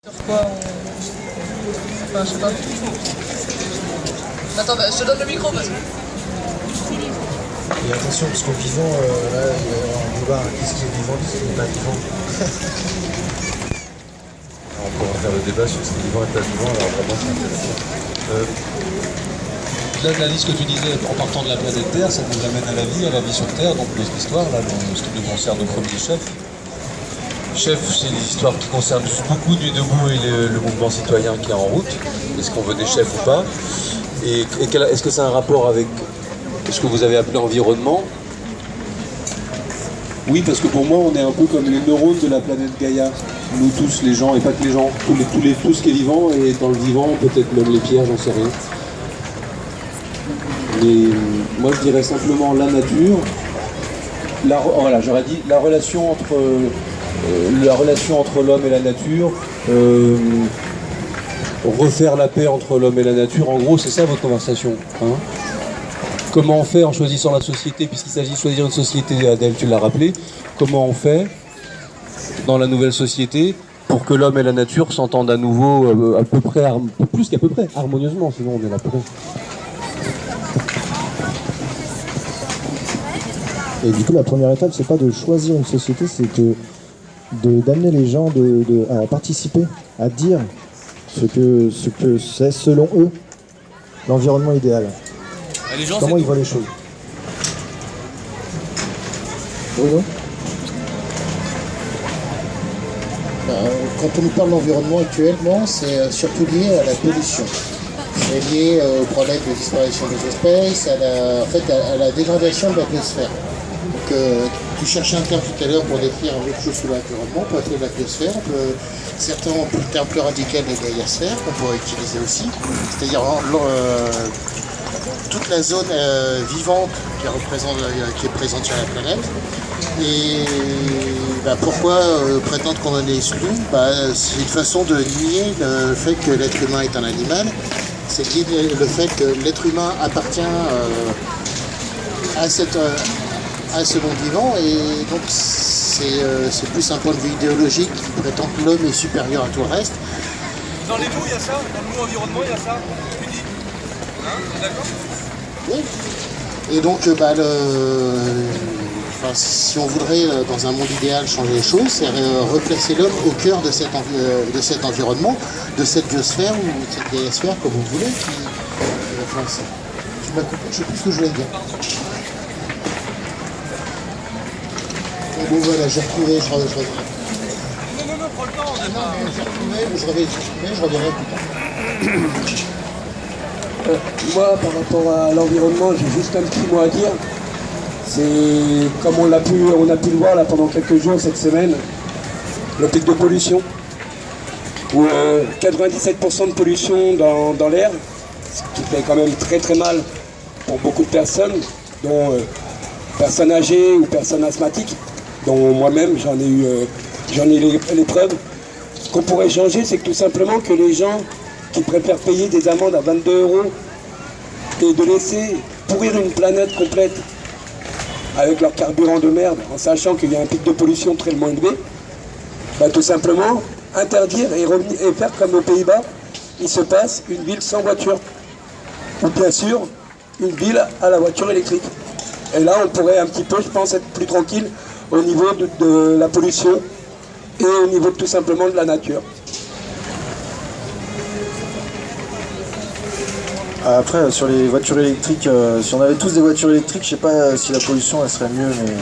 Sur quoi on... Enfin, je sais pas. Attends, je te donne le micro parce que... Et attention, parce qu'au vivant, là, il va y avoir un débat, qu'est-ce qui est vivant, qu'est-ce qui n'est pas vivant. On pourra faire le débat sur ce qui est vivant et pas vivant, alors vraiment c'est intéressant. Là, la liste que tu disais, en partant de la planète Terre, ça nous amène à la vie sur Terre, donc notre histoire, là, ce qui nous concerne au premier chef. Chef, c'est des histoires qui concernent beaucoup du debout et le mouvement citoyen qui est en route. Est-ce qu'on veut des chefs ou pas? Et est-ce que ça a un rapport avec ce que vous avez appelé environnement? Oui, parce que pour moi, on est un peu comme les neurones de la planète Gaïa. Nous tous, les gens, et pas que les gens, tout ce qui est vivant, et dans le vivant, peut-être même les pierres, j'en sais rien. Mais moi, je dirais simplement la nature. Voilà, j'aurais dit la relation entre l'homme et la nature, refaire la paix entre l'homme et la nature. En gros, c'est ça votre conversation. Hein? Comment on fait en choisissant la société, puisqu'il s'agit de choisir une société, Adèle, tu l'as rappelé, comment on fait dans la nouvelle société pour que l'homme et la nature s'entendent à nouveau à peu près, plus qu'à peu près, harmonieusement, sinon on est là pour rien. Et du coup, la première étape, c'est pas de choisir une société, c'est d'amener les gens à participer, à dire ce que c'est selon eux l'environnement idéal. Comment ils voient les choses. Bruno ? Quand on nous parle d'environnement actuellement, c'est surtout lié à la pollution. C'est lié au problème de disparition des espèces, à la dégradation de l'atmosphère. Donc, tu cherchais un terme tout à l'heure pour décrire quelque chose sur l'environnement, on peut appeler l'atmosphère, certains ont le terme plus radical de gaïasphère, qu'on pourrait utiliser aussi, c'est-à-dire toute la zone vivante qui est présente sur la planète. Et pourquoi prétendre qu'on en est exclu? C'est une façon de nier le fait que l'être humain est un animal, c'est nier le fait que l'être humain appartient à ce monde vivant, et donc c'est plus un point de vue idéologique qui prétend que l'homme est supérieur à tout le reste. Dans les mots, il y a ça, dans le mot environnement, il y a ça, tu dis. Hein, d'accord? Oui. Et donc, si on voudrait, dans un monde idéal, changer les choses, c'est replacer l'homme au cœur de cet environnement, de cette biosphère ou de cette gaïasphère, comme vous voulez. Tu m'as coupé, je ne sais plus ce que je voulais dire. Bon voilà, j'ai retrouvé, je reviendrai. Non, prends le temps, on est pas... Je reviendrai plus tard. Moi, par rapport à l'environnement, j'ai juste un petit mot à dire. C'est comme on a pu le voir là pendant quelques jours cette semaine, le pic de pollution, où 97% de pollution dans l'air, ce qui fait quand même très très mal pour beaucoup de personnes, dont personnes âgées ou personnes asthmatiques, dont moi-même j'en ai eu l'épreuve. Ce qu'on pourrait changer, c'est que tout simplement que les gens qui préfèrent payer des amendes à 22 € et de laisser pourrir une planète complète avec leur carburant de merde, en sachant qu'il y a un pic de pollution très moins élevé, tout simplement interdire et faire comme aux Pays-Bas, il se passe une ville sans voiture. Ou bien sûr, une ville à la voiture électrique. Et là, on pourrait un petit peu, je pense, être plus tranquille au niveau de la pollution et au niveau tout simplement de la nature. Après, sur les voitures électriques, si on avait tous des voitures électriques, je sais pas si la pollution elle serait mieux, mais...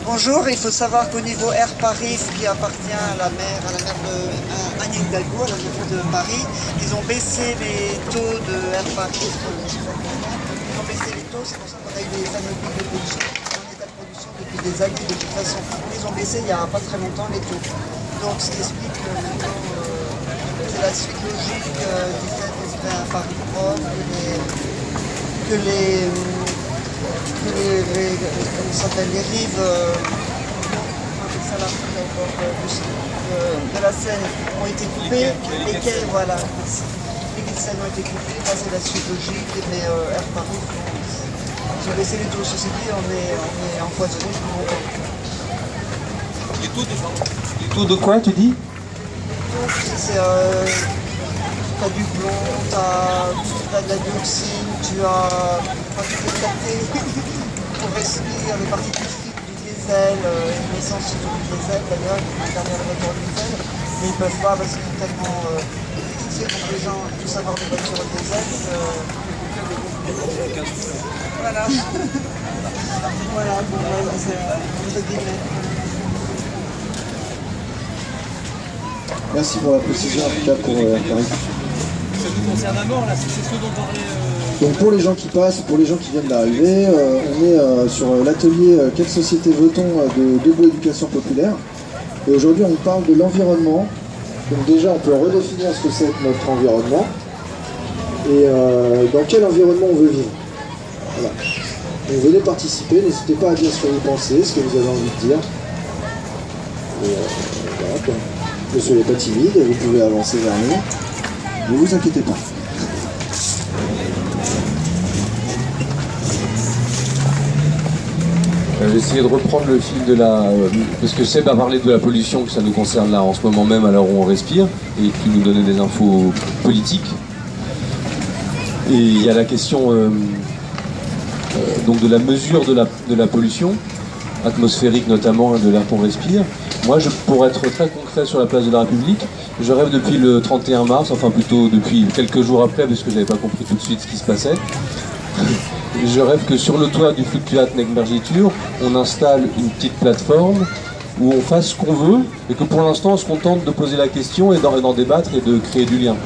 Bonjour, il faut savoir qu'au niveau Air Paris, qui appartient à la maire de Anne Hidalgo, à la maire de Paris, ils ont baissé les taux de Air Paris. Ils ont baissé les taux, c'est pour ça qu'on a eu des années de pollution, en état de pollution depuis des années de toute façon. Ils ont baissé il n'y a pas très longtemps les taux. Donc ce qui explique que maintenant, c'est la suite logique du fait qu'on se fait un Paris propre, que les rives de la Seine ont été coupées, les quais, voilà, les quais de Seine ont été coupés, c'est la suite logique, mais Air Paris, ils ont baissé les taux, ceci dit, on est empoisonné, je ne comprends pas. Les taux des gens. Les taux de quoi, tu dis? T'as du plomb, t'as de la dioxine, tu as toutes les saletés pour respirer, les particules fines du diesel, une essence surtout du diesel d'ailleurs, une dernière moteur diesel, mais ils peuvent pas parce qu'ils sont tellement fixés pour que les gens puissent avoir des voitures au diesel. Voilà. Voilà, bon, ouais, c'est entre guillemets. Merci pour la précision, en tout cas pour Paris. Ça nous concerne à mort, là, c'est ce dont parlait... Donc pour les gens qui passent, pour les gens qui viennent d'arriver, on est sur l'atelier Quelle société veut-on de Debout Éducation Populaire. Et aujourd'hui on parle de l'environnement. Donc déjà on peut redéfinir ce que c'est que notre environnement et dans quel environnement on veut vivre. Voilà. Donc venez participer, n'hésitez pas à dire ce que vous pensez, ce que vous avez envie de dire. Et voilà quoi. Ne soyez pas timide, vous pouvez avancer vers nous. Ne vous inquiétez pas. J'ai essayé de reprendre le fil de la... parce que Seb a parlé de la pollution, que ça nous concerne là en ce moment même à l'heure où on respire, et qui nous donnait des infos politiques. Et il y a la question donc de la mesure de la pollution, atmosphérique notamment, de l'air qu'on respire. Moi, pour être très concret sur la place de la République, je rêve depuis le 31 mars, enfin plutôt depuis quelques jours après, parce que je n'avais pas compris tout de suite ce qui se passait. Je rêve que sur le toit du Fluctuat Necmergitur, on installe une petite plateforme où on fasse ce qu'on veut, et que pour l'instant on se contente de poser la question et d'en débattre et de créer du lien.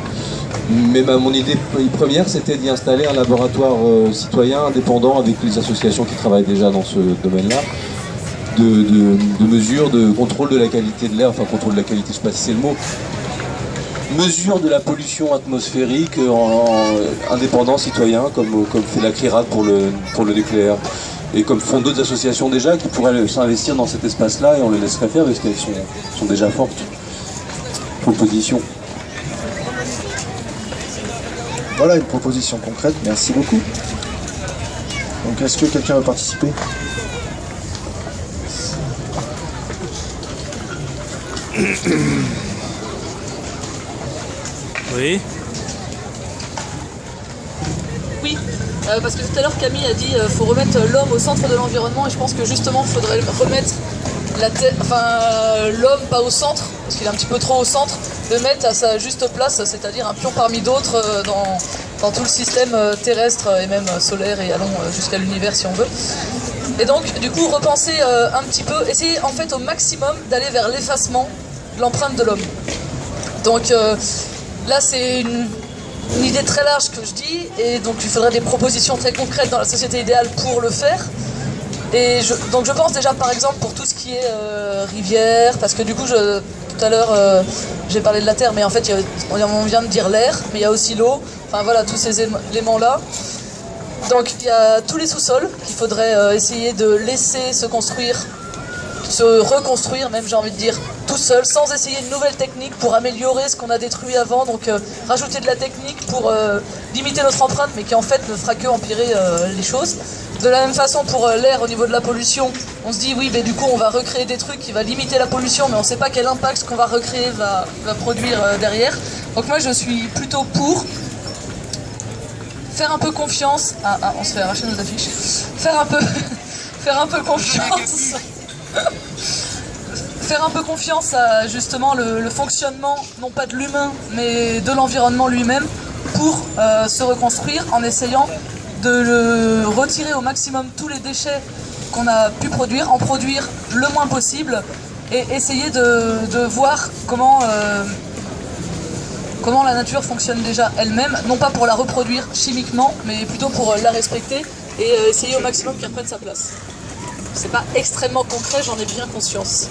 Mais mon idée première, c'était d'y installer un laboratoire citoyen indépendant avec les associations qui travaillent déjà dans ce domaine-là, de mesure, de contrôle de la qualité de l'air, enfin contrôle de la qualité, je ne sais pas si c'est le mot, mesure de la pollution atmosphérique indépendant citoyen, comme fait la CRIRAD pour le nucléaire, et comme font d'autres associations déjà qui pourraient s'investir dans cet espace-là, et on les laisserait faire parce qu'elles sont déjà fortes. Proposition. Voilà une proposition concrète, merci beaucoup. Donc est-ce que quelqu'un veut participer ? Oui. Oui, parce que tout à l'heure Camille a dit qu'il faut remettre l'homme au centre de l'environnement, et je pense que justement il faudrait remettre l'homme pas au centre, parce qu'il est un petit peu trop au centre, le mettre à sa juste place, c'est-à-dire un pion parmi d'autres dans tout le système terrestre et même solaire, et allons jusqu'à l'univers si on veut. Et donc du coup repenser un petit peu, essayer en fait au maximum d'aller vers l'effacement de l'empreinte de l'homme. Donc là c'est une idée très large que je dis, et donc il faudrait des propositions très concrètes dans la société idéale pour le faire. Et donc je pense déjà par exemple pour tout ce qui est rivière, parce que du coup tout à l'heure j'ai parlé de la terre, mais en fait on vient de dire l'air, mais il y a aussi l'eau, enfin voilà tous ces éléments là. Donc il y a tous les sous-sols qu'il faudrait essayer de laisser se construire, se reconstruire même, j'ai envie de dire, tout seul, sans essayer une nouvelle technique pour améliorer ce qu'on a détruit avant, donc rajouter de la technique pour limiter notre empreinte, mais qui en fait ne fera que empirer les choses. De la même façon pour l'air, au niveau de la pollution, on se dit oui, mais du coup on va recréer des trucs qui va limiter la pollution, mais on ne sait pas quel impact ce qu'on va recréer va produire derrière. Donc moi je suis plutôt pour faire un peu confiance, on se fait arracher nos affiches, faire un peu confiance, faire un peu confiance à justement le fonctionnement, non pas de l'humain, mais de l'environnement lui-même, pour se reconstruire en essayant de retirer au maximum tous les déchets qu'on a pu produire, en produire le moins possible, et essayer de voir comment la nature fonctionne déjà elle-même, non pas pour la reproduire chimiquement, mais plutôt pour la respecter et essayer au maximum qu'elle prenne sa place. C'est pas extrêmement concret, j'en ai bien conscience.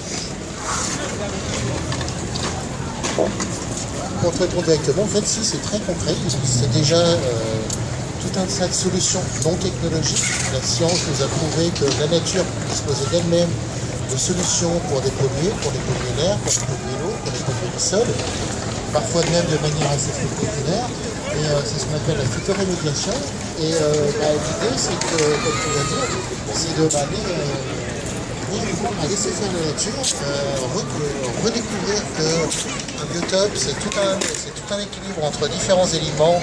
Pour te répondre directement, en fait, si, c'est très concret, puisque c'est déjà tout un tas de solutions non technologiques. La science nous a prouvé que la nature disposait d'elle-même de solutions pour dépolluer l'air, pour dépolluer l'eau, pour dépolluer le sol, parfois même de manière assez spectaculaire. Et c'est ce qu'on appelle la phytorémédiation. Et l'idée, c'est que, comme tu l'as dit, c'est de aller à laisser faire la nature, redécouvrir qu'un biotope, c'est tout un équilibre entre différents éléments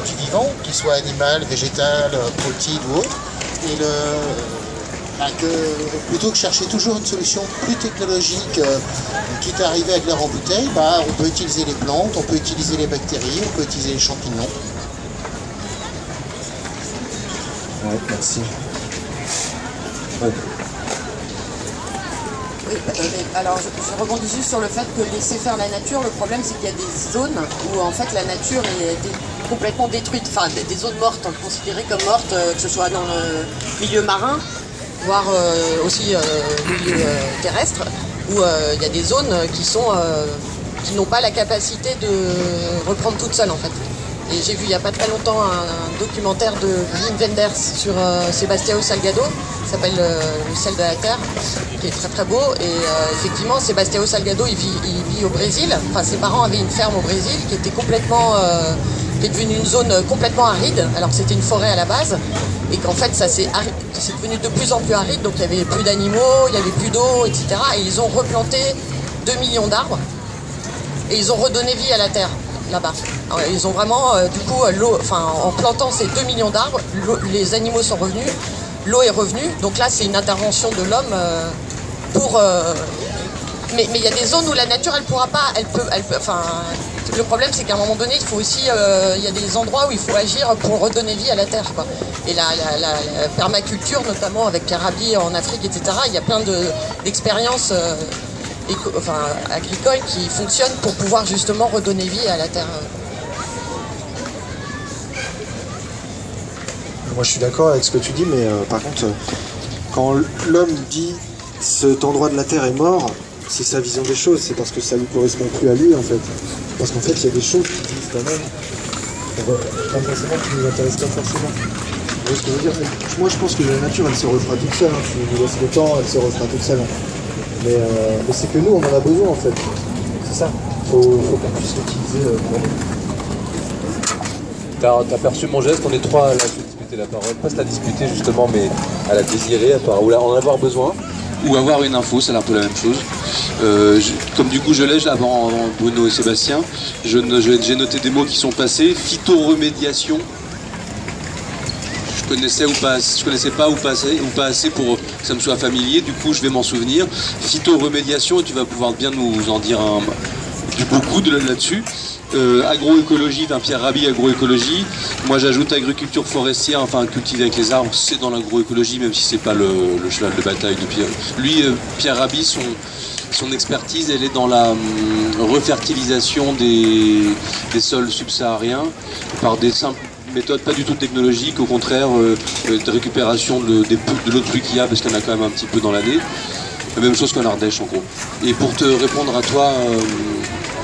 du vivant, qu'ils soient animal, végétal, protéide ou autre, et plutôt que chercher toujours une solution plus technologique, quitte à arriver avec l'air en bouteille, on peut utiliser les plantes, on peut utiliser les bactéries, on peut utiliser les champignons. Ouais, merci. Oui, alors je rebondis juste sur le fait que laisser faire la nature, le problème c'est qu'il y a des zones où en fait la nature est complètement détruite, enfin des zones mortes, considérées comme mortes, que ce soit dans le milieu marin, voire aussi milieu terrestre, où il y a des zones qui n'ont pas la capacité de reprendre toutes seules en fait. Et j'ai vu il n'y a pas très longtemps un documentaire de Wim Wenders sur Sebastião Salgado, qui s'appelle Le sel de la terre, qui est très très beau. Et effectivement, Sebastião Salgado, il vit au Brésil. Enfin, ses parents avaient une ferme au Brésil qui était qui est devenue une zone complètement aride, alors que c'était une forêt à la base. Et qu'en fait, c'est devenu de plus en plus aride, donc il n'y avait plus d'animaux, il n'y avait plus d'eau, etc. Et ils ont replanté 2 millions d'arbres et ils ont redonné vie à la terre. Là-bas. Ils ont vraiment, du coup, en plantant ces 2 millions d'arbres, les animaux sont revenus, l'eau est revenue. Donc là, c'est une intervention de l'homme pour... Mais il y a des zones où la nature, elle pourra pas... le problème, c'est qu'à un moment donné, il faut aussi... il y a des endroits où il faut agir pour redonner vie à la terre, quoi. Et la permaculture, notamment avec Pierre Rabhi en Afrique, etc., il y a plein d'expériences... agricole qui fonctionne pour pouvoir justement redonner vie à la terre. Moi je suis d'accord avec ce que tu dis, mais par contre, quand l'homme dit cet endroit de la terre est mort, c'est sa vision des choses, c'est parce que ça lui correspond plus à lui en fait. Parce qu'en fait il y a des choses qui disent quand même, pas forcément qui nous intéressent pas forcément. Vous voyez ce que je veux dire? Moi je pense que la nature elle se refera toute seule, tu lui laisses le temps, elle se refera toute seule. Mais c'est que nous, on en a besoin en fait. C'est ça. Faut qu'on puisse l'utiliser pour nous. T'as perçu mon geste, on est trois à la disputer la parole. Pas à la disputer justement, mais à la désirer, ou à en avoir besoin. Ou avoir une info, c'est un peu la même chose. Comme du coup je l'ai avant Bruno et Sébastien, j'ai noté des mots qui sont passés. Phytoremédiation. Je connaissais pas ou pas assez pour que ça me soit familier, du coup je vais m'en souvenir. Phytoremédiation, et tu vas pouvoir bien nous en dire beaucoup là-dessus. Agroécologie, Pierre Rabhi, agroécologie. Moi j'ajoute agriculture forestière, cultiver avec les arbres, c'est dans l'agroécologie, même si c'est pas le cheval de bataille de Pierre. Lui, Pierre Rabhi, son expertise, elle est dans la refertilisation des sols subsahariens par des simples méthode pas du tout technologique, au contraire de récupération de l'eau de pluie qu'il y a, parce qu'il y en a quand même un petit peu dans l'année. La même chose qu'en Ardèche en gros. Et pour te répondre à toi,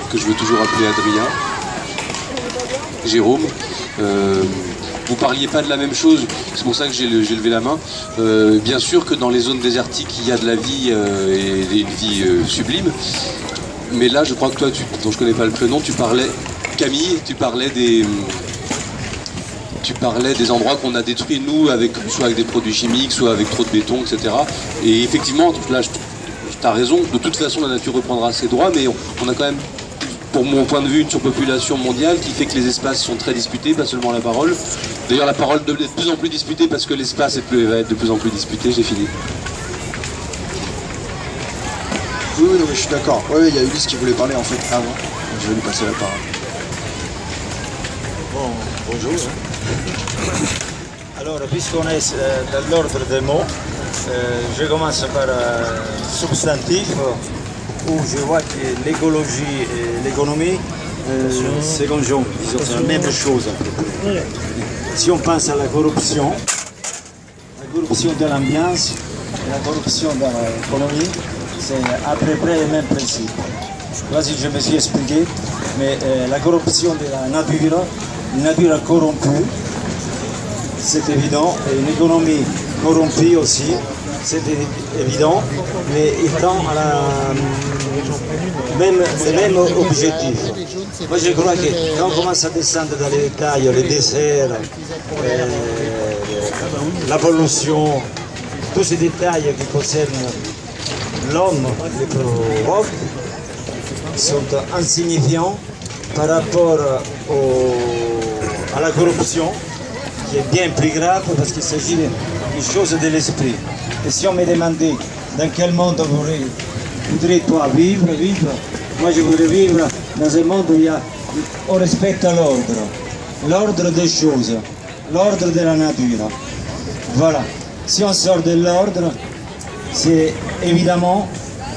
que je veux toujours appeler Adrien, Jérôme, vous parliez pas de la même chose, c'est pour ça que j'ai levé la main. Bien sûr que dans les zones désertiques il y a de la vie et une vie sublime, mais là je crois que toi, dont je connais pas le prénom, Camille, tu parlais des endroits qu'on a détruits, nous, soit avec des produits chimiques, soit avec trop de béton, etc. Et effectivement, là, tu as raison, de toute façon, la nature reprendra ses droits, mais on a quand même, pour mon point de vue, une surpopulation mondiale qui fait que les espaces sont très disputés, pas seulement la parole. D'ailleurs, la parole est de plus en plus disputée parce que l'espace va être de plus en plus disputé. J'ai fini. Oui, non, mais je suis d'accord. Oui, il y a Ulysse qui voulait parler en fait avant. Je vais lui passer la parole. Bon, bonjour. Alors, puisqu'on est dans l'ordre des mots, je commence par substantif, où je vois que l'écologie et l'économie se conjuguent, c'est la même chose. Si on pense à la corruption de l'ambiance et la corruption de l'économie, c'est à peu près le même principe. Je ne sais pas si je me suis expliqué, mais la corruption de la nature corrompue, c'est évident, et une économie corrompue aussi, c'est évident, mais étant à le même objectif. Moi je crois que quand on commence à descendre dans les détails, les déserts, la pollution, tous ces détails qui concernent l'homme, le provoque, sont insignifiants par rapport à la corruption, qui est bien plus grave parce qu'il s'agit d'une chose de l'esprit. Et si on me demandait dans quel monde voudrais-toi vivre, moi je voudrais vivre dans un monde où on respecte l'ordre des choses, l'ordre de la nature. Voilà. Si on sort de l'ordre, c'est évidemment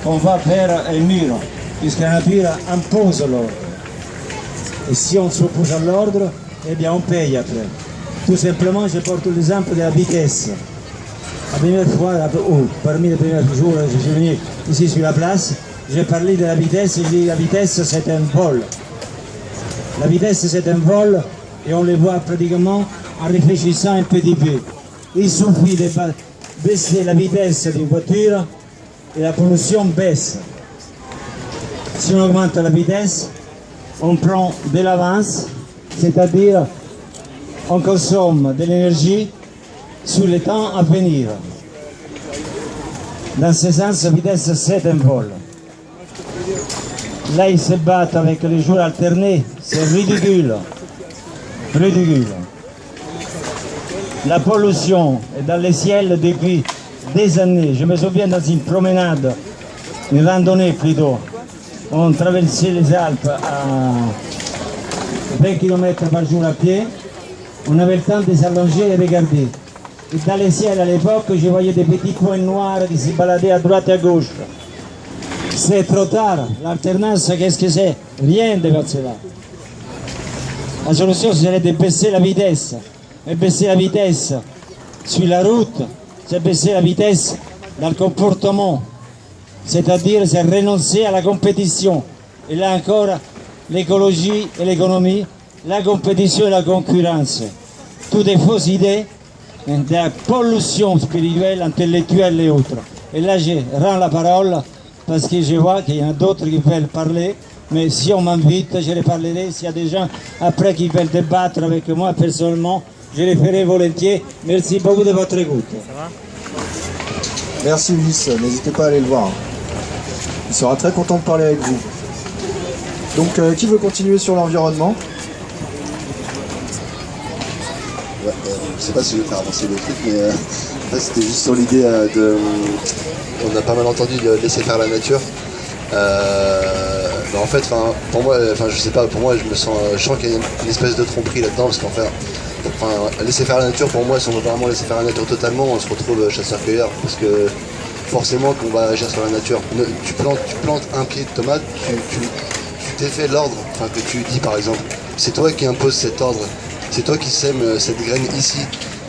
qu'on va faire un mur, puisque la nature impose l'ordre. Et si on s'oppose à l'ordre, eh bien on paye après. Tout simplement, je porte l'exemple de la vitesse. La première fois, parmi les premiers jours, je suis venu ici sur la place, j'ai parlé de la vitesse et j'ai dit la vitesse c'est un vol. La vitesse c'est un vol et on le voit pratiquement en réfléchissant un petit peu. Il suffit de baisser la vitesse d'une voiture et la pollution baisse. Si on augmente la vitesse, on prend de l'avance, c'est-à-dire on consomme de l'énergie sur le temps à venir. Dans ce sens, la vitesse c'est un vol. Là, ils se battent avec les jours alternés, c'est ridicule. Ridicule. La pollution est dans le ciel depuis des années. Je me souviens dans une promenade, une randonnée plutôt. On traversait les Alpes à 20 km par jour à pied. On avait le temps de s'allonger et regarder. Et dans le ciel à l'époque, je voyais des petits points noirs qui se baladaient à droite et à gauche. C'est trop tard. L'alternance, qu'est-ce que c'est? Rien de cela. La solution serait de baisser la vitesse. Et baisser la vitesse sur la route, c'est baisser la vitesse dans le comportement. C'est-à-dire, c'est renoncer à la compétition. Et là encore, l'écologie et l'économie, la compétition et la concurrence. Toutes des fausses idées de la pollution spirituelle, intellectuelle et autres. Et là, je rends la parole parce que je vois qu'il y en a d'autres qui veulent parler. Mais si on m'invite, je les parlerai. S'il y a des gens après qui veulent débattre avec moi personnellement, je les ferai volontiers. Merci beaucoup de votre écoute. Merci Ulysse, n'hésitez pas à aller le voir. Il sera très content de parler avec vous. Donc, qui veut continuer sur l'environnement? Ouais, je sais pas si je vais faire avancer le truc, mais en fait, c'était juste sur l'idée de... On a pas mal entendu de laisser faire la nature. En fait, pour moi, je sais pas, pour moi, je sens qu'il y a une espèce de tromperie là-dedans, parce qu'en fait, laisser faire la nature, pour moi, si on veut vraiment laisser faire la nature totalement, on se retrouve chasseur-cueilleur, parce que forcément, qu'on va agir sur la nature. Tu plantes un pied de tomate, tu défais l'ordre, que tu dis par exemple. C'est toi qui imposes cet ordre. C'est toi qui sèmes cette graine ici.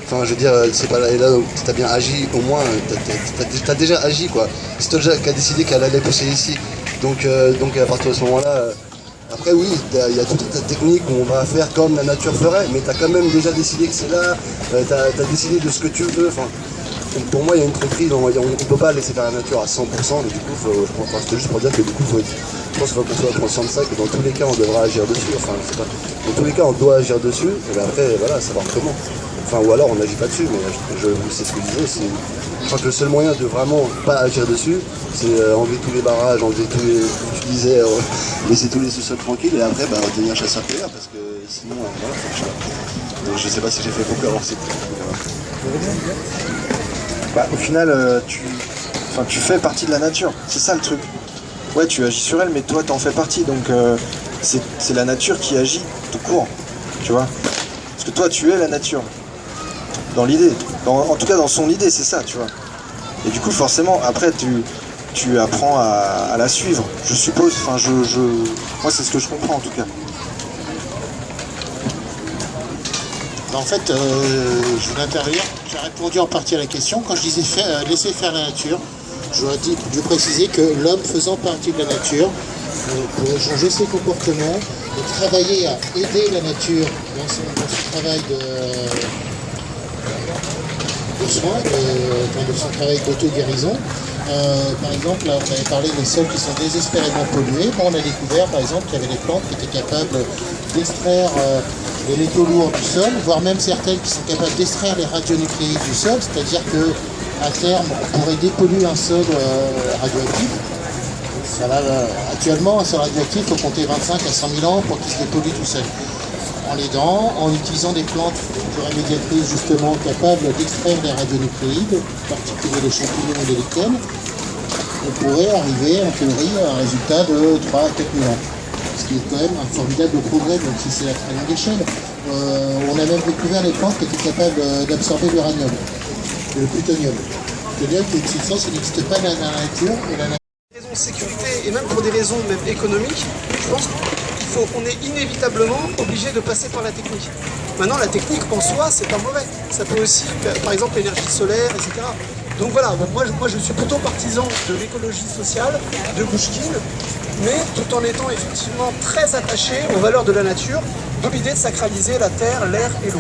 Enfin, je veux dire, c'est pas là et là où tu as bien agi, au moins, tu as déjà agi, quoi. C'est toi déjà qui as décidé qu'elle allait pousser ici. Donc à partir de ce moment-là, après, oui, il y a toute une technique où on va faire comme la nature ferait, mais tu as quand même déjà décidé que c'est là, tu as décidé de ce que tu veux. Enfin, pour moi, il y a une tromperie, on ne peut pas laisser faire la nature à 100%, mais du coup, c'était juste pour dire que du coup, je pense qu'il faut qu'on soit conscient de ça, que dans tous les cas, on devra agir dessus. Enfin, je sais pas. Dans tous les cas, on doit agir dessus, et après, voilà, savoir comment. Enfin, ou alors on n'agit pas dessus, mais c'est ce que je disais. Je crois que le seul moyen de vraiment pas agir dessus, c'est enlever tous les barrages, enlever tous les, comme tu disais, laisser tous les sous-sols tranquilles, et après devenir chasseur-cueilleur, parce que sinon, voilà, ça marche pas. Donc je sais pas si j'ai fait beaucoup avancer. Au final, tu fais partie de la nature, c'est ça le truc. Ouais, tu agis sur elle, mais toi t'en fais partie, donc c'est la nature qui agit tout court, tu vois. Parce que toi tu es la nature, dans l'idée, en tout cas dans son idée, c'est ça, tu vois. Et du coup forcément, après tu apprends à la suivre, je suppose, moi c'est ce que je comprends en tout cas. En fait, je voulais intervenir, j'ai répondu en partie à la question. Quand je disais laisser faire la nature, je précisais que l'homme faisant partie de la nature, pour changer ses comportements, de travailler à aider la nature dans son travail de soins, de son travail d'auto-guérison. Par exemple, là, on avait parlé des sols qui sont désespérément pollués. Bon, on a découvert, par exemple, qu'il y avait des plantes qui étaient capables d'extraire les métaux lourds du sol, voire même certaines qui sont capables d'extraire les radionucléides du sol, c'est-à-dire que à terme, on pourrait dépolluer un sol radioactif. Actuellement, un sol radioactif, il faut compter 25 à 100 000 ans pour qu'il se dépollue tout seul. En l'aidant, en utilisant des plantes médiatrices justement capables d'extraire des radionucléides, en particulier les champignons et les lichens, on pourrait arriver en théorie à un résultat de 3 à 4 000 ans. Ce qui est quand même un formidable progrès, même si c'est à très longue échelle. On a même découvert les plantes qui étaient capables d'absorber l'uranium, le plutonium. C'est-à-dire qu'une substance qui n'existe pas dans la nature. Et la raisons de sécurité et même pour des raisons même économiques, je pense qu'on est inévitablement obligé de passer par la technique. Maintenant, la technique en soi, c'est pas mauvais. Ça peut aussi, par exemple, l'énergie solaire, etc. Donc voilà, moi je suis plutôt partisan de l'écologie sociale, de Pouchkine, mais tout en étant effectivement très attaché aux valeurs de la nature, d'où l'idée de sacraliser la terre, l'air et l'eau.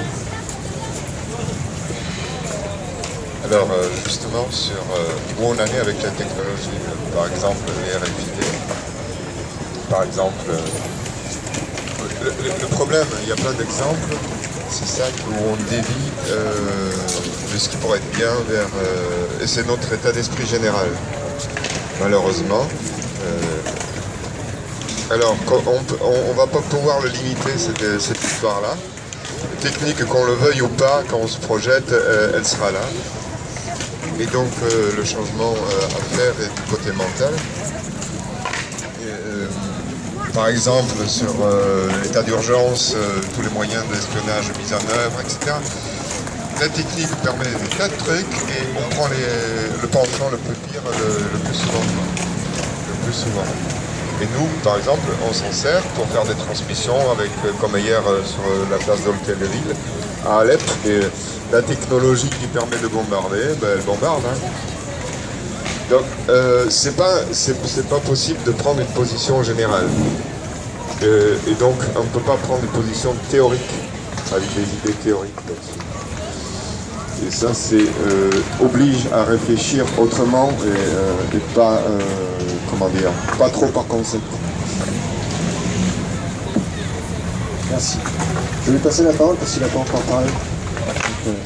Alors justement, sur où on en est avec la technologie, par exemple les RFID, par exemple, le problème, il y a plein d'exemples, c'est ça où on dévie de ce qui pourrait être bien vers... et c'est notre état d'esprit général, malheureusement. Alors, on ne va pas pouvoir le limiter, cette histoire-là. La technique, qu'on le veuille ou pas, quand on se projette, elle sera là. Et donc, le changement à faire est du côté mental. Par exemple, sur l'état d'urgence, tous les moyens d'espionnage mis en œuvre, etc. La technique permet des tas de trucs et on prend le penchant le plus pire le plus souvent. Et nous, par exemple, on s'en sert pour faire des transmissions avec, comme hier sur la place d'Hôtel-de-Ville à Alep. Et la technologie qui permet de bombarder, ben, elle bombarde. Hein. Donc, c'est pas possible de prendre une position générale. Et donc, on ne peut pas prendre une position théorique, avec des idées théoriques là-dessus. Et ça, oblige à réfléchir autrement et pas, comment dire, pas trop par concept. Merci. Je vais lui passer la parole parce qu'il n'a pas encore parlé.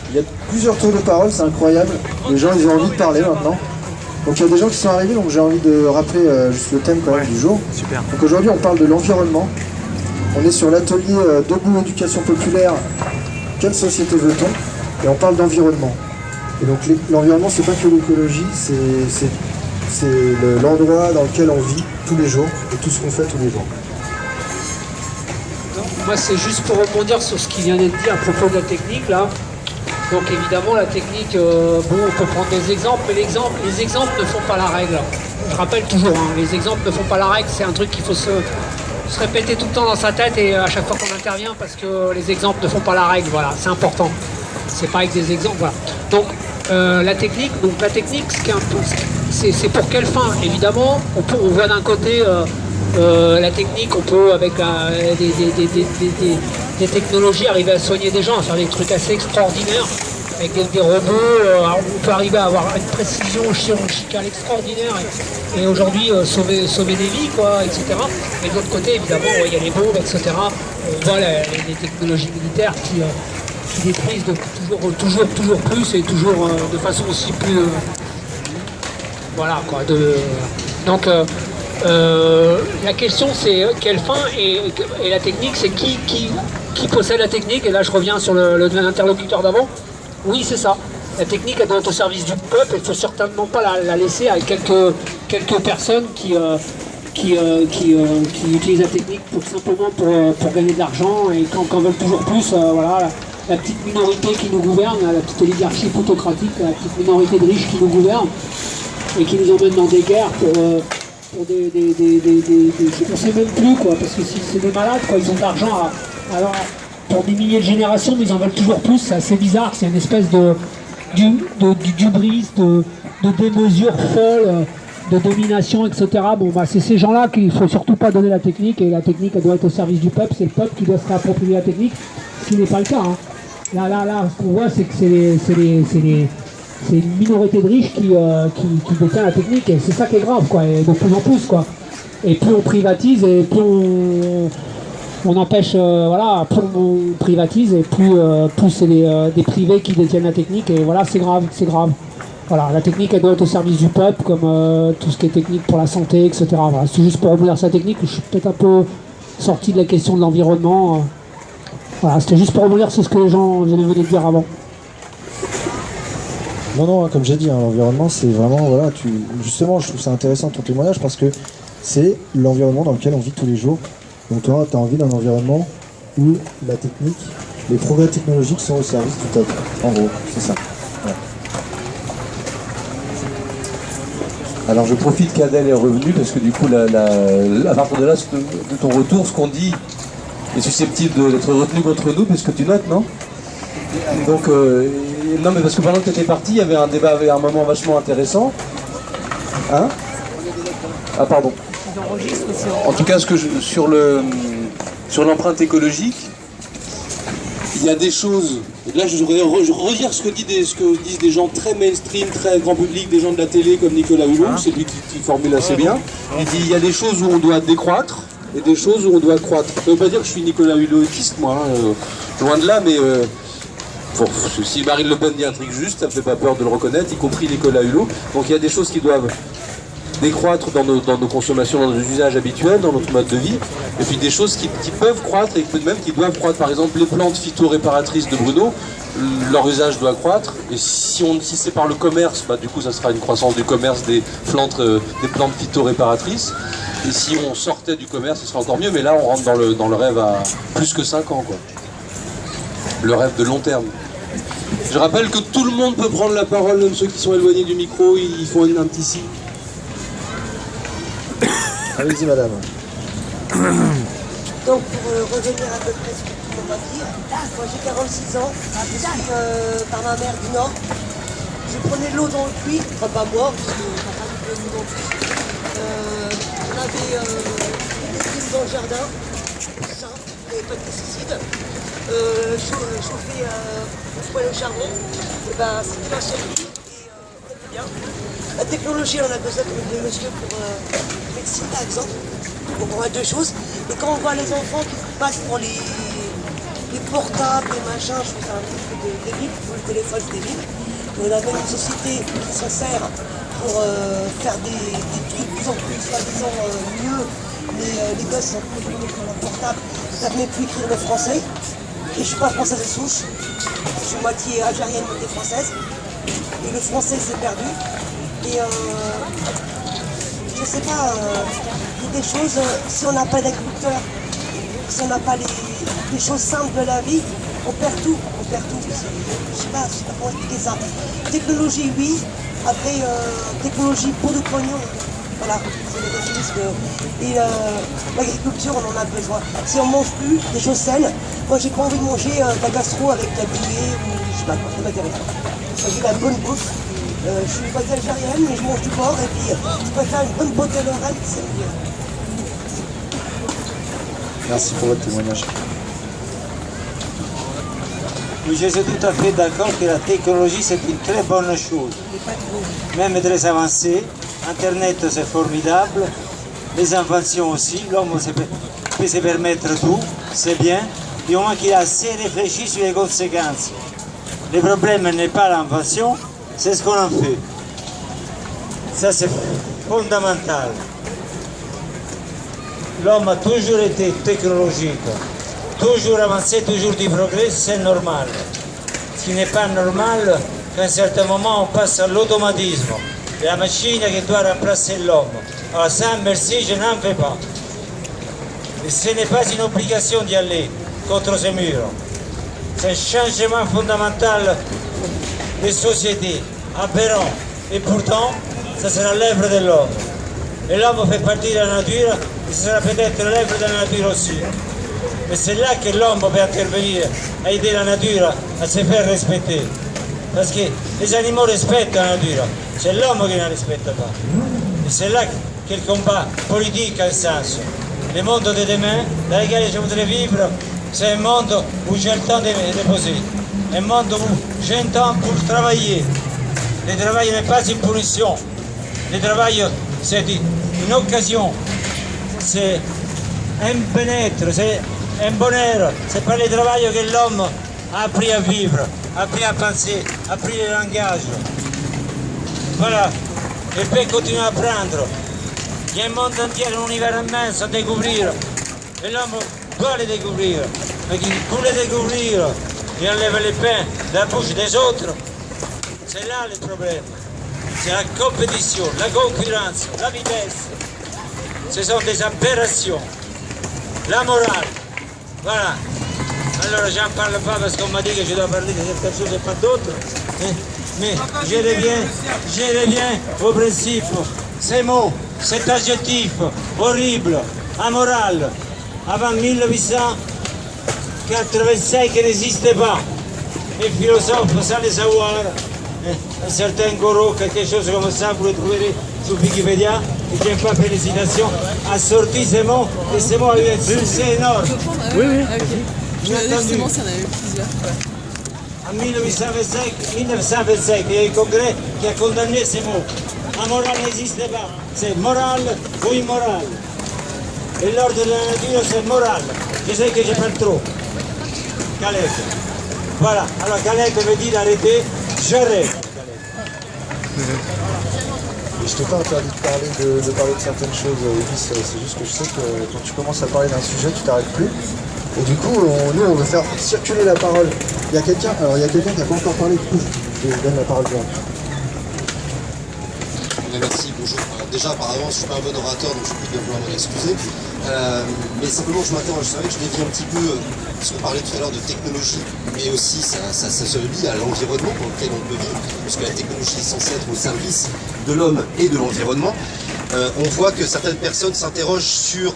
Il y a plusieurs tours de parole, c'est incroyable. Les gens, ils ont envie de parler maintenant. Donc il y a des gens qui sont arrivés, donc j'ai envie de rappeler juste le thème quand même du jour. Super. Donc aujourd'hui, on parle de l'environnement. On est sur l'atelier Debout Éducation Populaire. Quelle société veut-on? Et on parle d'environnement. Et donc l'environnement, c'est pas que l'écologie, c'est l'endroit dans lequel on vit tous les jours et tout ce qu'on fait tous les jours. Moi, c'est juste pour rebondir sur ce qui vient d'être dit à propos de la technique, là. Donc évidemment, la technique, bon, on peut prendre des exemples, mais les exemples ne font pas la règle. Je rappelle toujours, hein, les exemples ne font pas la règle, c'est un truc qu'il faut se répéter tout le temps dans sa tête et à chaque fois qu'on intervient, parce que les exemples ne font pas la règle, voilà, c'est important. C'est pas avec des exemples, voilà. Donc la technique, c'est pour quelle fin? Évidemment, on voit d'un côté la technique, on peut avec des technologies arriver à soigner des gens, à faire des trucs assez extraordinaires avec des robots. On peut arriver à avoir une précision chirurgicale extraordinaire et aujourd'hui sauver des vies, quoi, etc. Et de l'autre côté, évidemment, il y a les bombes, etc. On voit les technologies militaires qui détruisent toujours plus et toujours de façon aussi plus... voilà, quoi. Donc... la question c'est quelle fin et la technique c'est qui possède la technique, et là je reviens sur l'interlocuteur d'avant. Oui, c'est ça, la technique elle doit être au service du peuple, il ne faut certainement pas la laisser à quelques personnes qui utilisent la technique simplement pour gagner de l'argent et qu'en veulent toujours plus. Voilà, la petite minorité qui nous gouverne, la petite oligarchie plutocratique, la petite minorité de riches qui nous gouverne et qui nous emmène dans des guerres pour on sait même plus, quoi, parce que c'est des malades, quoi, ils ont de l'argent pour des milliers de générations, mais ils en veulent toujours plus. C'est assez bizarre, c'est une espèce d'hubris, de démesure folle, de domination, etc. Bon, bah, c'est ces gens-là qu'il ne faut surtout pas donner la technique, et la technique elle doit être au service du peuple, c'est le peuple qui doit se réapproprier la technique, ce qui n'est pas le cas. Hein. Là, ce qu'on voit, c'est que c'est une minorité de riches qui détient la technique, et c'est ça qui est grave, quoi, et de plus en plus, quoi. Et plus on privatise, et plus on empêche, voilà, plus on privatise, et plus c'est des privés qui détiennent la technique, et voilà, c'est grave. voilà, la technique, elle doit être au service du peuple, comme tout ce qui est technique pour la santé, etc. Voilà, c'est juste pour rebondir sa technique. Je suis peut-être un peu sorti de la question de l'environnement. Voilà, c'était juste pour rebondir sur ce que les gens venaient de dire avant. Non, comme j'ai dit, hein, l'environnement, c'est vraiment, voilà, justement, je trouve ça intéressant ton témoignage parce que c'est l'environnement dans lequel on vit tous les jours. Donc toi, tu as envie d'un environnement où la technique, les progrès technologiques sont au service du peuple. En gros, c'est ça. Ouais. Alors je profite qu'Adèle est revenue parce que du coup, à partir de là, de ton retour, ce qu'on dit est susceptible d'être retenu contre nous parce que tu notes, non? Donc, non mais parce que pendant que tu étais parti, il y avait un débat, un moment vachement intéressant. Hein? Ah pardon. En tout cas, sur l'empreinte écologique, il y a des choses. Là, je voudrais redire ce que disent des gens très mainstream, très grand public, des gens de la télé comme Nicolas Hulot, c'est lui qui formule assez bien. Il dit il y a des choses où on doit décroître et des choses où on doit croître. Ça ne veut pas dire que je suis Nicolas Hulotiste, moi, loin de là, mais si Marine Le Pen dit un truc juste, ça ne me fait pas peur de le reconnaître, y compris Nicolas Hulot. Donc il y a des choses qui doivent décroître dans nos consommations, dans nos usages habituels, dans notre mode de vie, et puis des choses qui peuvent croître et même qui doivent croître. Par exemple, les plantes phytoréparatrices de Bruno, leur usage doit croître, et si c'est par le commerce, bah, du coup ça sera une croissance du commerce des plantes phytoréparatrices, et si on sortait du commerce, ce serait encore mieux, mais là on rentre dans le rêve à plus que 5 ans, quoi. Le rêve de long terme. Je rappelle que tout le monde peut prendre la parole, même ceux qui sont éloignés du micro, ils font un petit signe. Allez-y, madame. Donc, pour revenir à peu près ce que tout le monde va dire, moi j'ai 46 ans, je suis par ma mère du Nord. Je prenais de l'eau dans le puits, enfin pas moi, parce que ma femme prenait de l'eau dans le puits. On avait des prises dans le jardin, ça, il n'y avait pas de pesticides. Chauffer au poêle au charbon, et ben, c'était ma seule vie, et bien. La technologie, on a besoin de monsieur pour médecine par exemple, on voit deux choses. Et quand on voit les enfants qui passent pour les portables, les machins, je fais un petit peu de débile, le téléphone c'est débile. On a même une société qui s'en sert pour faire des trucs de plus en plus soi-disant mieux. Mais les gosses sont plus sur leur portable, ils savent même plus écrire le français. Et je suis pas française de souche, je suis moitié algérienne, moitié française. Et le français s'est perdu. Et je sais pas, il y a des choses, si on n'a pas d'agriculteurs, si on n'a pas les choses simples de la vie, on perd tout, Je sais pas comment expliquer ça. Technologie, oui, après technologie pour le pognon, voilà, c'est le résumisme. Et l'agriculture, on en a besoin. Si on mange plus des choses saines, moi j'ai pas envie de manger de la gastro avec de la buée ou je sais pas quoi, ça m'intéresse pas. Moi j'ai de la bonne bouffe. Je suis pas algérienne, mais je mange du porc et puis je préfère une bonne beauté lorraine, c'est mieux. Merci pour votre témoignage. Oui, je suis tout à fait d'accord que la technologie c'est une très bonne chose, même très avancée. Internet c'est formidable, les inventions aussi, l'homme peut se permettre tout, c'est bien, du moment qu'il a assez réfléchi sur les conséquences. Le problème n'est pas l'invention, c'est ce qu'on en fait. Ça c'est fondamental. L'homme a toujours été technologique, toujours avancé, toujours du progrès, c'est normal. Ce qui n'est pas normal, qu'à un certain moment on passe à l'automatisme. La machine qui doit remplacer l'homme. Alors ça, merci, je n'en fais pas. Et ce n'est pas une obligation d'y aller contre ces murs. C'est un changement fondamental des sociétés, aberrant. Et pourtant, ça sera l'œuvre de l'homme. Et l'homme fait partie de la nature, et ce sera peut-être l'œuvre de la nature aussi. Mais c'est là que l'homme peut intervenir, à aider la nature à se faire respecter. Parce que les animaux respectent la nature, c'est l'homme qui ne la respecte pas. Et c'est là que le combat politique a un sens. Le monde de demain, dans lequel je voudrais vivre, c'est un monde où j'ai le temps de poser. Un monde où j'ai un temps pour travailler. Le travail n'est pas une punition. Le travail, c'est une occasion. C'est un bien-être, c'est un bonheur. C'est par le travail que l'homme a appris à vivre, a appris à penser, a appris le langage. Voilà. Et puis continuer à apprendre. Il y a un monde entier, un univers immense à découvrir. Et l'homme doit les découvrir. Mais pour les découvrir, il enlève les pains de la bouche des autres. C'est là le problème. C'est la compétition, la concurrence, la vitesse. Ce sont des aberrations. La morale. Voilà. Alors j'en parle pas parce qu'on m'a dit que je dois parler de certaines choses et pas d'autres. Mais je reviens au principe. Ces mots, cet adjectif horrible, amoral, avant 1885 n'existait pas. Les philosophes, sans le savoir, un certain Goro, quelque chose comme ça, vous le trouverez sur Wikipédia, et je n'ai pas félicitations, a sorti ces mots, et ces mots ont eu un succès énorme. Oui, oui. Justement, ça en avait eu plusieurs. En 1925, il y a eu un congrès qui a condamné ces mots. Amoral n'existe pas, c'est moral ou immoral. Et l'ordre de la nature, c'est moral. Je sais que je parle trop. Calec. Voilà, alors Calec me dit d'arrêter, j'arrête. Je t'ai pas interdit de parler de certaines choses, Ulysse, c'est juste que je sais que quand tu commences à parler d'un sujet, tu t'arrêtes plus. Et du coup, nous, on veut faire circuler la parole. Il y a quelqu'un qui n'a pas encore parlé, du coup, je donne la parole direct. Merci, bonjour. Déjà, par avance, je ne suis pas un bon orateur, donc je prie de vouloir m'en excuser. Mais simplement, je m'interroge. C'est vrai que je dévie un petit peu, parce qu'on parlait tout à l'heure de technologie, mais aussi ça se lie à l'environnement dans lequel on peut vivre, parce que la technologie est censée être au service de l'homme et de l'environnement. On voit que certaines personnes s'interrogent sur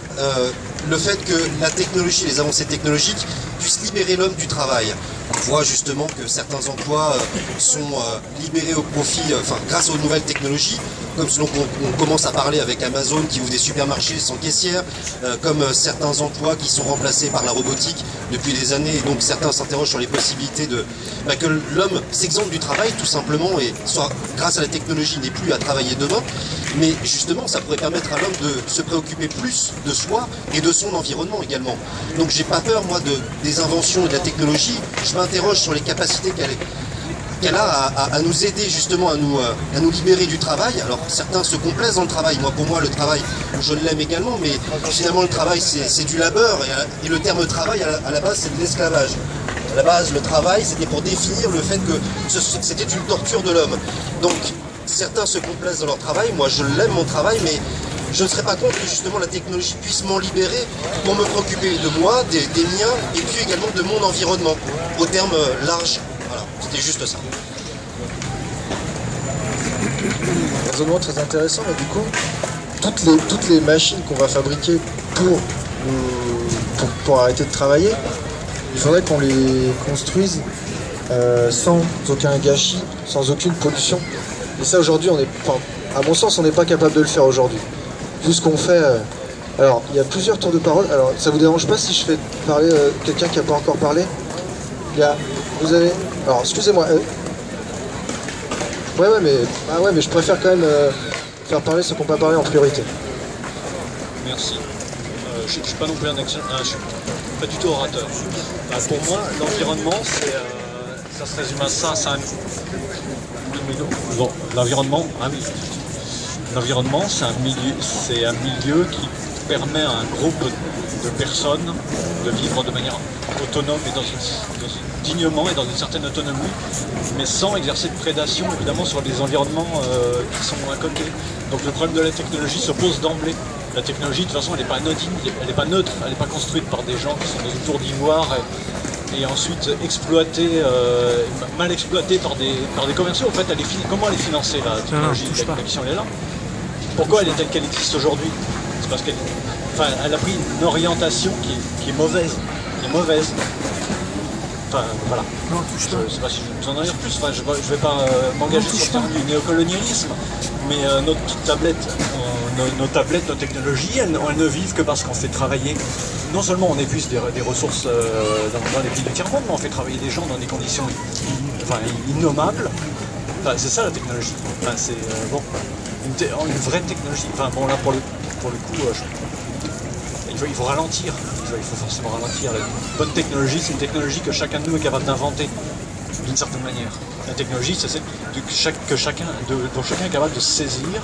le fait que la technologie, les avancées technologiques puissent libérer l'homme du travail. On voit justement que certains emplois sont libérés au profit, grâce aux nouvelles technologies, comme ce dont on commence à parler avec Amazon qui ouvre des supermarchés sans caissière, comme certains emplois qui sont remplacés par la robotique depuis des années, et donc certains s'interrogent sur les possibilités que l'homme s'exemple du travail tout simplement, et soit grâce à la technologie n'ait plus à travailler demain, mais justement ça pourrait permettre à l'homme de se préoccuper plus de soi et de son environnement également. Donc j'ai pas peur moi des inventions et de la technologie, je m'interroge sur les capacités qu'elle a à nous aider justement à nous libérer du travail. Alors certains se complaisent dans le travail, pour moi le travail je l'aime également, mais finalement le travail c'est du labeur, et le terme travail à la base c'est de l'esclavage. À la base le travail c'était pour définir le fait que c'était une torture de l'homme. Donc certains se complaisent dans leur travail, moi je l'aime mon travail, mais je ne serais pas contre que justement la technologie puisse m'en libérer pour me préoccuper de moi, des miens, et puis également de mon environnement, au terme large. Voilà, c'était juste ça. Raisonnement très intéressant, mais du coup, toutes les machines qu'on va fabriquer pour arrêter de travailler, il faudrait qu'on les construise sans aucun gâchis, sans aucune pollution. Et ça aujourd'hui, à mon sens, on n'est pas capable de le faire aujourd'hui. Vu ce qu'on fait. Alors, il y a plusieurs tours de parole. Alors, ça vous dérange pas si je fais parler quelqu'un qui n'a pas encore parlé? Vous avez. Alors, excusez-moi. Ouais, mais je préfère quand même faire parler ceux qui n'ont pas parlé en priorité. Merci. Je ne suis pas non plus je suis pas du tout orateur. Pour moi, l'environnement, ça se résume à ça. Bon, l'environnement, c'est un milieu qui permet à un groupe de personnes de vivre de manière autonome et dignement et dans une certaine autonomie, mais sans exercer de prédation évidemment sur des environnements qui sont à côté. Donc le problème de la technologie se pose d'emblée. La technologie de toute façon elle n'est pas anodine, elle n'est pas neutre, elle n'est pas construite par des gens qui sont dans une tour d'ivoire et ensuite exploitée, mal exploitée par des commerciaux. En fait, comment elle est financée la technologie? La question elle est là. Pourquoi elle est telle qu'elle existe aujourd'hui? C'est parce qu'elle a pris une orientation qui est mauvaise. Enfin, voilà. Je ne sais pas si je vais vous en dire plus. Je ne vais pas m'engager sur le terme du néocolonialisme, mais nos tablettes, nos technologies, elles ne vivent que parce qu'on fait travailler. Non seulement on épuise des ressources dans les pays du tiers-monde, mais on fait travailler des gens dans des conditions innommables. C'est ça la technologie. C'est une vraie technologie. Là pour le coup, il faut ralentir. Il faut forcément ralentir. La bonne technologie, c'est une technologie que chacun de nous est capable d'inventer. d'une certaine manière. La technologie, c'est celle dont chacun est capable de saisir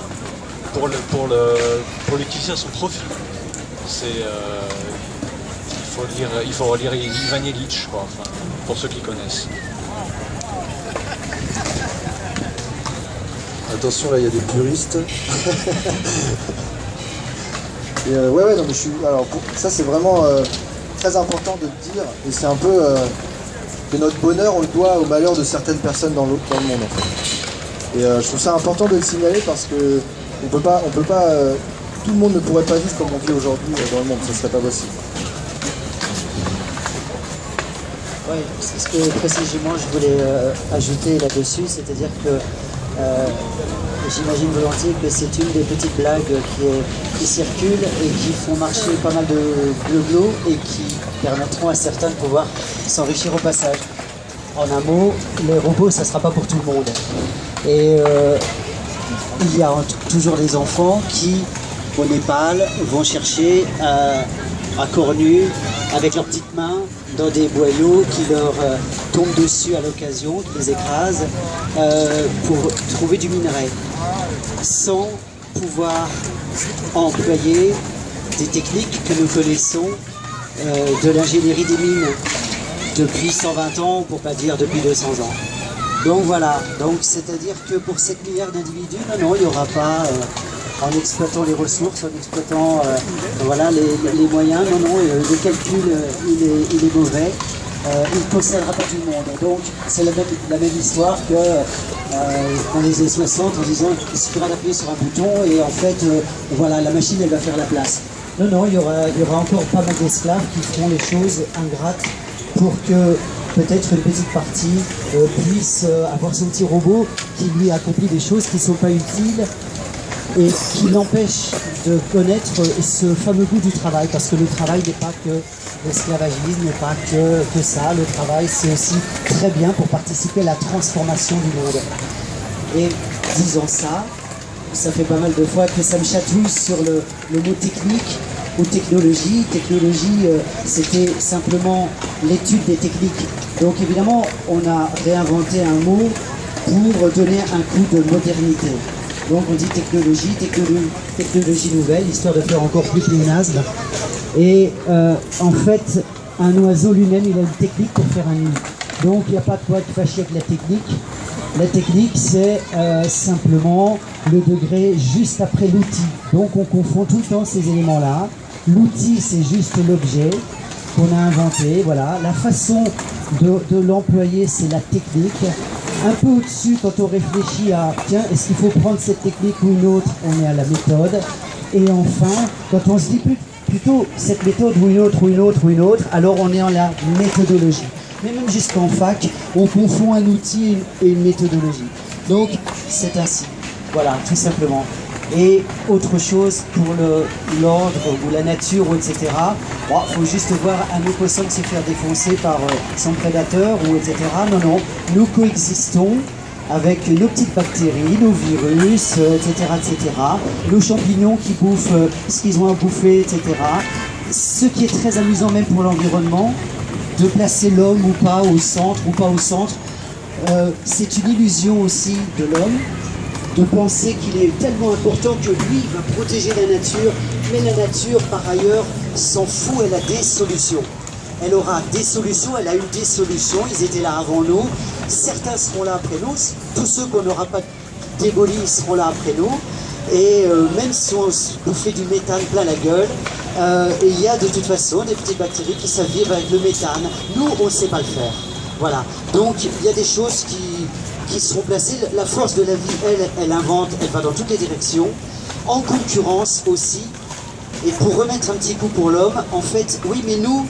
pour l'utiliser à son profit. Il faut relire Ivan Illich, quoi, enfin, pour ceux qui connaissent. Attention, là, il y a des puristes. Et ouais, non, mais alors, ça, c'est vraiment très important de le dire. Et c'est un peu que notre bonheur, on le doit au malheur de certaines personnes dans le monde, en fait. Et je trouve ça important de le signaler parce que on peut pas, tout le monde ne pourrait pas vivre comme on vit aujourd'hui dans le monde. Ça serait pas possible. Oui, c'est ce que précisément je voulais ajouter là-dessus, c'est-à-dire que j'imagine volontiers que c'est une des petites blagues qui circulent et qui font marcher pas mal de globlos et qui permettront à certains de pouvoir s'enrichir au passage. En un mot, les robots, ça ne sera pas pour tout le monde. Et il y a toujours des enfants qui, au Népal, vont chercher à corps nu, avec leurs petites mains, dans des boyaux qui leur tombent dessus à l'occasion, qui les écrasent, pour trouver du minerai, sans pouvoir employer des techniques que nous connaissons de l'ingénierie des mines depuis 120 ans, pour pas dire depuis 200 ans. Donc voilà, donc c'est-à-dire que pour 7 milliards d'individus, non, il n'y aura pas, en exploitant les ressources, en exploitant voilà, les moyens, non, le calcul il est mauvais, il ne possédera pas tout le monde. Donc c'est la même histoire que dans les années 60 en disant qu'il suffira d'appuyer sur un bouton et en fait voilà, la machine elle va faire la place. Non, il y aura encore pas mal d'esclaves qui feront les choses ingrates pour que peut-être une petite partie puisse avoir son petit robot qui lui accomplit des choses qui ne sont pas utiles et qui l'empêche de connaître ce fameux goût du travail, parce que le travail n'est pas que l'esclavagisme, n'est pas que ça, le travail c'est aussi très bien pour participer à la transformation du monde. Et disant ça, ça fait pas mal de fois que ça me chatouille sur le mot technique ou technologie. Technologie, c'était simplement l'étude des techniques. Donc évidemment, on a réinventé un mot pour donner un coup de modernité. Donc on dit technologie nouvelle, histoire de faire encore plus pléonasme. Et en fait, un oiseau lui-même, il a une technique pour faire un nid. Donc il n'y a pas de quoi être fâché avec la technique. La technique, c'est simplement le degré juste après l'outil. Donc on confond tout le temps ces éléments-là. L'outil, c'est juste l'objet qu'on a inventé. Voilà. La façon de l'employer, c'est la technique. Un peu au-dessus, quand on réfléchit à tiens, est-ce qu'il faut prendre cette technique ou une autre, on est à la méthode. Et enfin, quand on se dit plutôt cette méthode ou une autre, alors on est en la méthodologie. Mais même jusqu'en fac, on confond un outil et une méthodologie. Donc, c'est ainsi. Voilà, tout simplement. Et autre chose pour l'ordre ou la nature, etc. Bon, faut juste voir un opossum se faire défoncer par son prédateur, ou etc. Non, nous coexistons avec nos petites bactéries, nos virus, etc. Nos champignons qui bouffent ce qu'ils ont à bouffer, etc. Ce qui est très amusant même pour l'environnement, de placer l'homme ou pas au centre, c'est une illusion aussi de l'homme, de penser qu'il est tellement important que lui va protéger la nature, mais la nature par ailleurs s'en fout, elle a des solutions. Elle aura des solutions, elle a eu des solutions, ils étaient là avant nous, certains seront là après nous, tous ceux qu'on n'aura pas démolis seront là après nous, et même si on bouffait du méthane plein la gueule, il y a de toute façon des petites bactéries qui savent vivre avec le méthane. Nous, on ne sait pas le faire. Voilà. Donc, il y a des choses qui seront placées. La force de la vie, elle invente, elle va dans toutes les directions, en concurrence aussi. Et pour remettre un petit coup pour l'homme, en fait, oui, mais nous,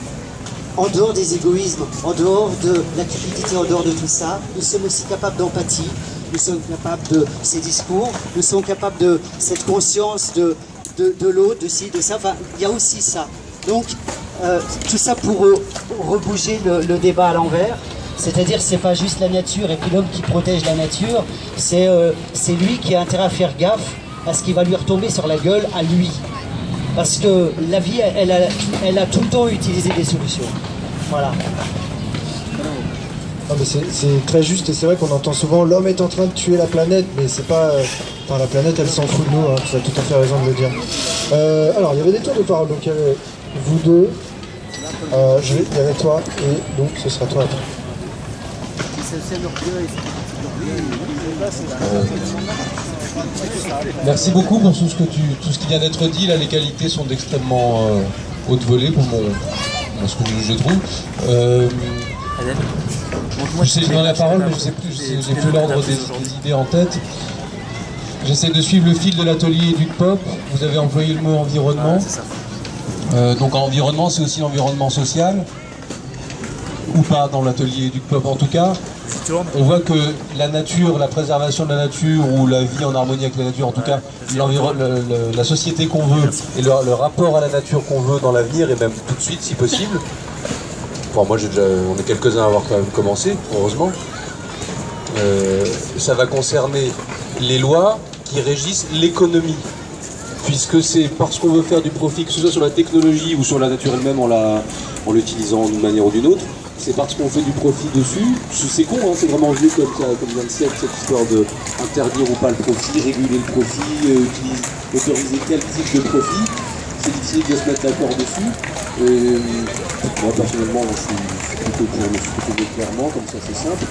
en dehors des égoïsmes, en dehors de la cupidité, en dehors de tout ça, nous sommes aussi capables d'empathie, nous sommes capables de ces discours, nous sommes capables de cette conscience de l'autre, de ci, de ça, enfin, il y a aussi ça. Donc, tout ça pour rebouger le débat à l'envers, c'est-à-dire c'est pas juste la nature et puis l'homme qui protège la nature, c'est lui qui a intérêt à faire gaffe à ce qui va lui retomber sur la gueule à lui. Parce que la vie, elle a tout le temps utilisé des solutions. Voilà. Non, mais c'est très juste et c'est vrai qu'on entend souvent l'homme est en train de tuer la planète, mais c'est pas. Enfin, la planète elle s'en fout de nous, hein, tu as tout à fait raison de le dire. Alors il y avait des tours de parole, donc il y avait vous deux, il y avait toi et donc ce sera toi après. Merci beaucoup pour tout ce qui vient d'être dit. Là, les qualités sont d'extrêmement haute volée pour ce que je trouve. Je sais que je donne la parole, mais je sais plus, j'ai plus l'ordre des idées en tête. J'essaie de suivre le fil de l'atelier du POP. Vous avez employé le mot environnement. Donc environnement, c'est aussi l'environnement social. Ou pas dans l'atelier du POP en tout cas. On voit que la nature, la préservation de la nature ou la vie en harmonie avec la nature, en tout cas la société qu'on veut et le rapport à la nature qu'on veut dans l'avenir et même tout de suite si possible. Enfin, moi on est quelques-uns à avoir quand même commencé, heureusement. Ça va concerner les lois qui régissent l'économie. Puisque c'est parce qu'on veut faire du profit, que ce soit sur la technologie ou sur la nature elle-même en l'utilisant d'une manière ou d'une autre, c'est parce qu'on fait du profit dessus. C'est con, hein, c'est vraiment vieux comme vient de siècle, cette histoire de interdire ou pas le profit, réguler le profit, autoriser quel type de profit. C'est difficile de se mettre d'accord dessus. Moi personnellement, je suis plutôt pour le scruter clairement, comme ça c'est simple.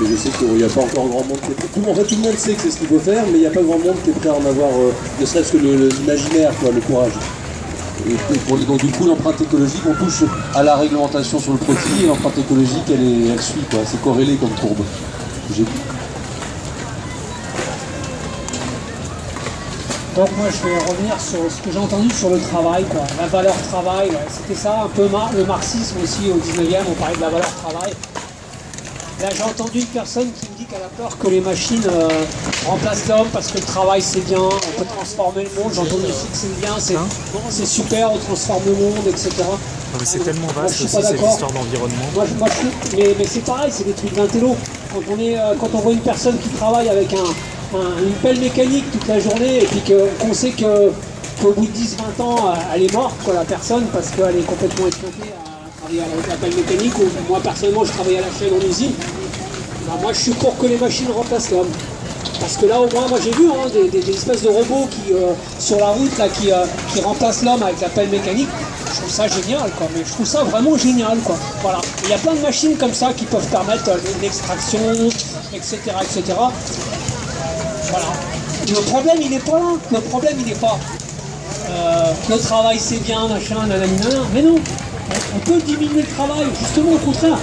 Mais je sais qu'il n'y a pas encore grand monde qui est prêt. Tout le monde sait que c'est ce qu'il faut faire, mais il n'y a pas grand monde qui est prêt à en avoir, ne serait-ce que l'imaginaire, le courage. Donc du coup, l'empreinte écologique, on touche à la réglementation sur le profit, et l'empreinte écologique, elle suit, quoi. C'est corrélé comme courbe. Donc moi je vais revenir sur ce que j'ai entendu sur le travail, quoi. La valeur travail, c'était ça un peu le marxisme aussi au 19e, on parlait de la valeur travail. Là j'ai entendu une personne qui me dit qu'elle a peur que les machines remplacent l'homme parce que le travail c'est bien, on peut transformer le monde, j'ai entendu aussi que c'est bien, c'est super, on transforme le monde, etc. Non mais c'est tellement vaste aussi cette histoire d'environnement. Mais c'est pareil, c'est des trucs d'intello. Quand on voit une personne qui travaille avec une pelle mécanique toute la journée et puis qu'on sait qu'au bout de 10-20 ans elle est morte, quoi, la personne, parce qu'elle est complètement escroquée à travailler avec la pelle mécanique, ou moi personnellement je travaille à la chaîne en usine, ben, moi je suis pour que les machines remplacent l'homme. Parce que là au moins, moi j'ai vu des espèces de robots qui sur la route là, qui remplacent l'homme avec la pelle mécanique. Je trouve ça génial, quoi. Mais je trouve ça vraiment génial, quoi. Voilà. Il y a plein de machines comme ça qui peuvent permettre l'extraction, etc., etc. Voilà. Le problème il n'est pas là. Le problème il n'est pas le travail c'est bien, machin, nanana, mais non. On peut diminuer le travail, justement au contraire.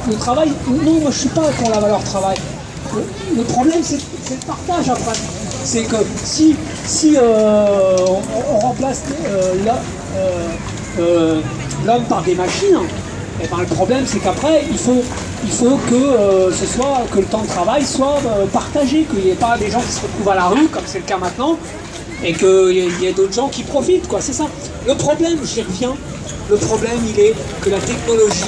Le travail, non, moi je suis pas pour la valeur travail. Le problème c'est le partage après. C'est que si on remplace l'homme par des machines, et ben le problème c'est qu'après il faut que le temps de travail soit partagé, qu'il n'y ait pas des gens qui se retrouvent à la rue comme c'est le cas maintenant, et qu'il y ait d'autres gens qui profitent, quoi, c'est ça. Le problème, j'y reviens, le problème il est que la technologie,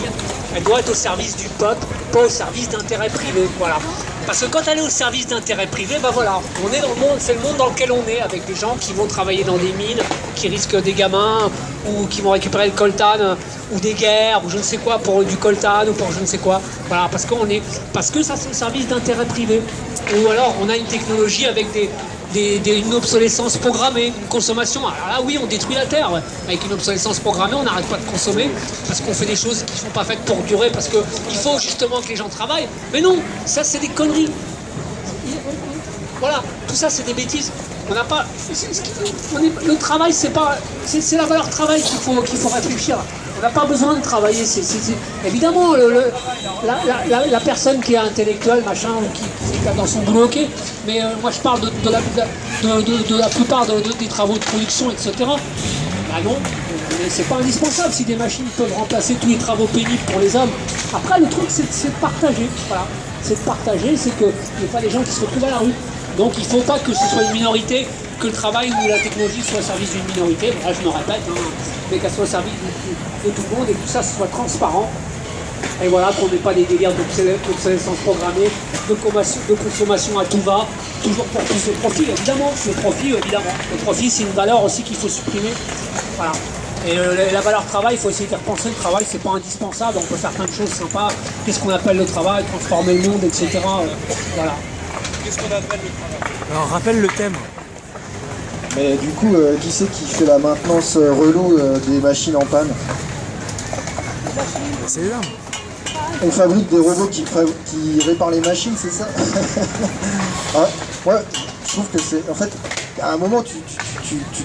elle doit être au service du peuple, pas au service d'intérêts privés, voilà. Parce que quand elle est au service d'intérêts privés, ben voilà, on est dans le monde, c'est le monde dans lequel on est, avec des gens qui vont travailler dans des mines, qui risquent des gamins, ou qui vont récupérer le coltan, ou des guerres, ou je ne sais quoi, pour du coltan, ou pour je ne sais quoi. Voilà, parce que ça c'est au service d'intérêts privés. Ou alors on a une technologie avec une obsolescence programmée, une consommation. Alors là oui, on détruit la Terre, ouais. Avec une obsolescence programmée, on n'arrête pas de consommer parce qu'on fait des choses qui ne sont pas faites pour durer, parce qu'il faut justement que les gens travaillent. Mais non, ça c'est des conneries. Voilà, tout ça c'est des bêtises. On n'a pas. Le travail, c'est la valeur travail qu'il faut réfléchir. On n'a pas besoin de travailler. Évidemment, la personne qui est intellectuelle, machin, ou qui est dans son boulot, ok. Mais moi, je parle de la plupart des travaux de production, etc. Bah non, c'est pas indispensable si des machines peuvent remplacer tous les travaux pénibles pour les hommes. Après, le truc, c'est de partager. Voilà. C'est de partager, c'est qu'il n'y ait pas des gens qui se retrouvent à la rue. Donc il ne faut pas que ce soit une minorité, que le travail ou la technologie soit au service d'une minorité. Là, je me répète, mais qu'elle soit au service de tout le monde et que tout ça soit transparent. Et voilà, qu'on n'ait pas des délires d'obsolescence programmée, de consommation à tout va, toujours pour plus de profit, évidemment. Le profit, c'est une valeur aussi qu'il faut supprimer. Voilà. Et la valeur travail, il faut essayer de repenser le travail, c'est pas indispensable, on peut faire plein de choses sympas. Qu'est-ce qu'on appelle le travail, transformer le monde, etc. Voilà. Qu'est-ce qu'on appelle le travail? Alors rappelle le thème. Mais du coup, qui c'est qui fait la maintenance relou des machines en panne? C'est eux. On fabrique des robots qui réparent les machines, c'est ça? Ah, ouais, je trouve que c'est... En fait, à un moment, tu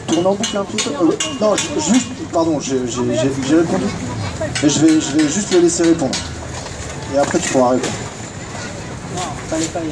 tournes en boucle un petit peu. Non, juste... Pardon, j'ai répondu. Mais je vais juste le laisser répondre. Et après, tu pourras répondre. Non, fallait pas y aller.